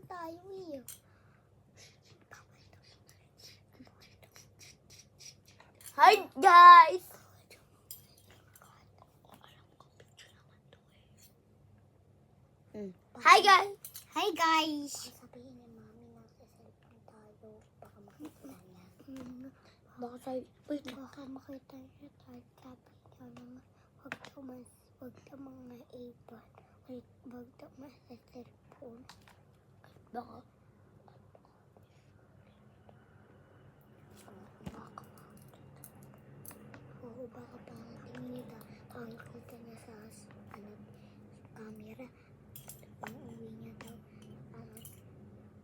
tayo eh. Hi guys! Hi guys! Hi guys! Sabihin ni Mami na sa cellphone tayo. Baka makita niya. Baka tayo, wait, Baka makita niya tayo. Sabi niya naman, huwag ka mga iban. Huwag ka sa cellphone. baka. Oo, baka pangalating nila. Makikita niya sa camera. Umuwi niya daw.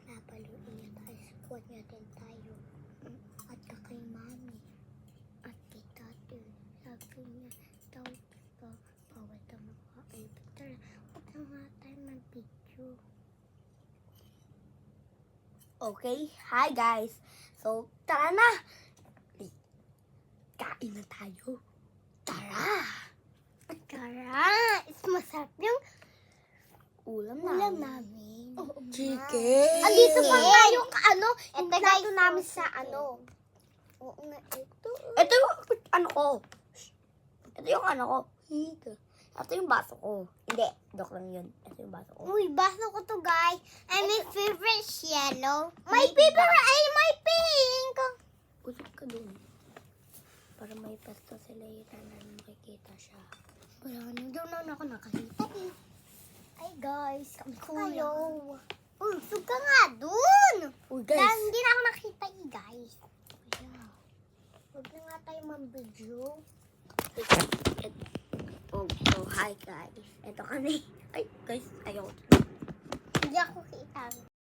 Napaluin niya tayo. Squad niya din tayo. At kay Mami. At kay Tate. Sabi niya daw, bawal ka makaibat. Tara, huwag na nga tayo mag-video. Okay, hi guys! So, tara na! Kain na tayo. Tara! Tara! Masarap yung Ulam ulam namin. namin. Chicken! Andito pa nga yung Ito plato guys, namin so sa chicken. Oo nga, ito. Ito yung ano ko. Ito yung ano ko. Ito yung baso ko. Hindi, joke lang yun. Ito yung baso ko. Uy, baso ko to guys. And my favorite is yellow. My My pink! Usap ka dun. Para may pasta sila yun na makikita siya. Wala na, doon na ako nakakita eh. Ay guys, kami Kuya. kayo. Uy, sug ka nga dun! Uy Dahil guys! hindi na ako nakita eh guys. Yeah. Huwag na nga tayo mag-video. So, hi guys. Ito kami. Ay guys, ayaw. Hindi ako kita.